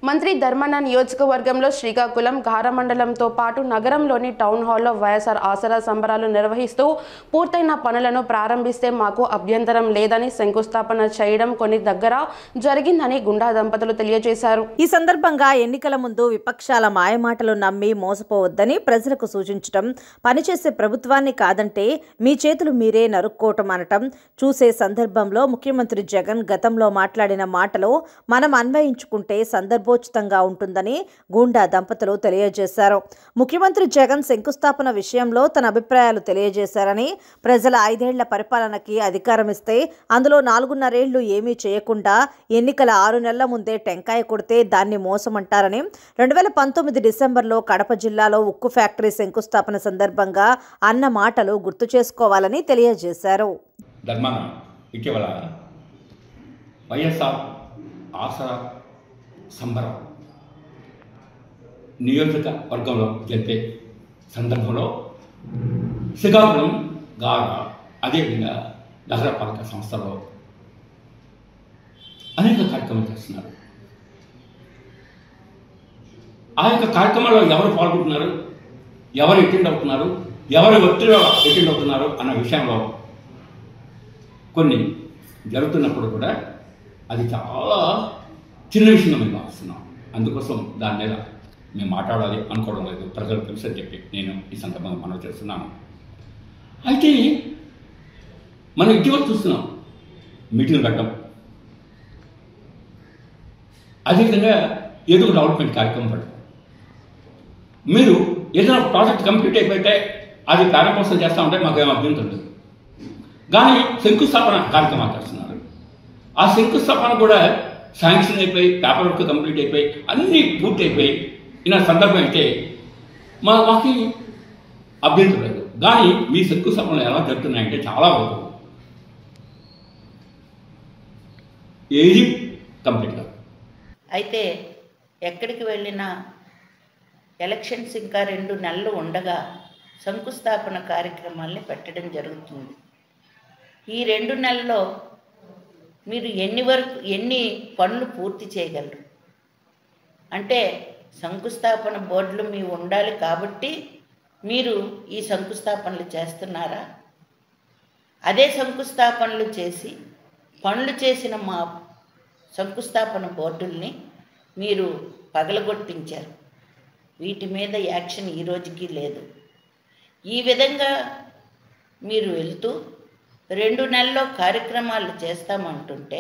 మంత్రి ధర్మాన నియోజకవర్గంలో శ్రీకాకుళం గార మండలంతో పాటు నగరంలోని టౌన్ హాల్లో వైఎస్ఆర్ ఆసరా సంబరాలు నిర్వహిస్తూ పూర్తయిన పనులను ప్రారంభిస్తే మాకు అభ్యంతరం లేదని శంకుస్థాపన చేయడం కొన్ని దగ్గర జరిగిందని గుండా దంపతులు తెలియజేశారు. ఈ సందర్భంగా ఎన్నికల ముందు విపక్షాల మాయమాటలు నమ్మి మోసపోవద్దని ప్రజలకు సూచించడం, పనిచేసే ప్రభుత్వాన్ని కాదంటే మీ చేతులు మీరే నరుక్కోవటం అనటం చూసే సందర్భంలో ముఖ్యమంత్రి జగన్ గతంలో మాట్లాడిన మాటలు మనం అన్వయించుకుంటే సందర్భోచితంగా ఉంటుందని గుండా దంపతులు తెలియజేశారు. ముఖ్యమంత్రి జగన్ శంకుస్థాపన విషయంలో తన అభిప్రాయాలు తెలియజేశారని, ప్రజల 5 ఏళ్ల పరిపాలనకి అధికారం ఇస్తే అందులో 4.5 ఏళ్లు ఏమీ చేయకుండా ఎన్నికల 6 నెలల ముందే టెంకాయ కొడితే దాన్ని మోసమంటారని, 2019 డిసెంబర్లో కడప జిల్లాలో ఉక్కు ఫ్యాక్టరీ శంకుస్థాపన సందర్భంగా అన్న మాటలు గుర్తు చేసుకోవాలని తెలియజేశారు. ఇటీవల వైఎస్ఆర్ ఆసరా సంబరం నియోజకవర్గంలో జరిపే సందర్భంలో శ్రీకాకుళం గార అదేవిధంగా నగరపాలక సంస్థలో అనేక కార్యక్రమాలు చేస్తున్నారు. ఆ యొక్క కార్యక్రమాల్లో ఎవరు పాల్గొంటున్నారు, ఎవరు అటెండ్ అవుతున్నారు, ఎవరు ఒత్తిడిలో అటెండ్ అవుతున్నారు అన్న విషయంలో కొన్ని జరుగుతున్నప్పుడు కూడా అది చాలా చిన్న విషయంగా మేము భావిస్తున్నాం. అందుకోసం దాని మీద మేము మాట్లాడాలి అనుకోవడం లేదు. ప్రజలకు తెలుసు అని చెప్పి నేను ఈ సందర్భంగా మనం చేస్తున్నాను. అయితే మనం ఇటీవల చూస్తున్నాం మీటింగ్ పెట్టడం, అదేవిధంగా ఏదో ఒక డెవలప్మెంట్ కార్యక్రమం పెట్టడం. మీరు ఏదైనా ప్రాజెక్ట్ కంప్లీట్ అయిపోతే అది ప్రారంభోత్సవం చేస్తూ ఉంటే మాకేం అభ్యంతరం లేదు. కానీ శంకుస్థాపన కార్యక్రమాలు చేస్తున్నారు. ఆ శంకుస్థాపన కూడా శాంక్షన్ అయిపోయి, పేపర్ వర్క్ కంప్లీట్ అయిపోయి, అన్నీ పూర్తి అయిపోయి ఇలా సందర్భం అయితే మాకు అభ్యంతరం లేదు. కానీ మీ శంకుస్థాపనలు ఎలా జరుగుతున్నాయంటే చాలా వరకు ఏది కంప్లీట్ కాదు. అయితే ఎక్కడికి వెళ్ళినా ఎలక్షన్స్ ఇంకా 2 నెలలు ఉండగా శంకుస్థాపన కార్యక్రమాల్ని పెట్టడం జరుగుతుంది. ఈ 2 నెలల్లో మీరు ఎన్ని పనులు పూర్తి చేయగలరు? అంటే శంకుస్థాపన బోర్డులు మీ ఉండాలి కాబట్టి మీరు ఈ శంకుస్థాపనలు చేస్తున్నారా? అదే శంకుస్థాపనలు చేసి పనులు చేసిన మా శంకుస్థాపన బోర్డుల్ని మీరు పగలగొట్టించారు. వీటి మీద యాక్షన్ ఈ రోజుకి లేదు. ఈ విధంగా మీరు వెళ్తూ 2 నెలల్లో కార్యక్రమాలు చేస్తామంటుంటే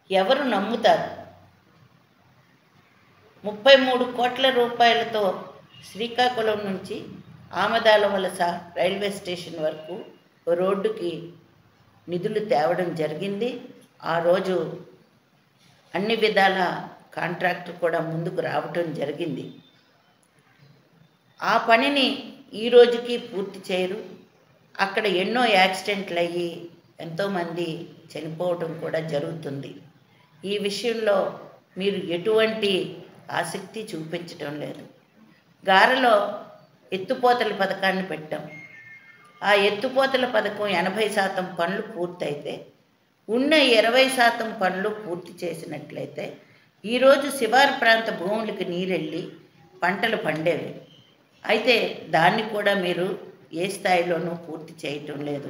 ఎవరు నమ్ముతారు? 33 కోట్ల రూపాయలతో శ్రీకాకుళం నుంచి ఆమదాల వలస రైల్వే స్టేషన్ వరకు రోడ్డుకి నిధులు తేవడం జరిగింది. ఆ రోజు అన్ని విధాల కాంట్రాక్టర్ కూడా ముందుకు రావటం జరిగింది. ఆ పనిని ఈ రోజుకి పూర్తి చేయరు. అక్కడ ఎన్నో యాక్సిడెంట్లు అయ్యి ఎంతోమంది చనిపోవడం కూడా జరుగుతుంది. ఈ విషయంలో మీరు ఎటువంటి ఆసక్తి చూపించడం లేదు. గారలో ఎత్తుపోతల పథకాన్ని పెట్టాం. ఆ ఎత్తుపోతల పథకం 80% పనులు పూర్తయితే ఉన్న 20% పనులు పూర్తి చేసినట్లయితే ఈరోజు శివారు ప్రాంత భూములకి నీరెళ్ళి పంటలు పండేవి. అయితే దాన్ని కూడా మీరు ఏ స్థాయిలోనూ పూర్తి చేయటం లేదు.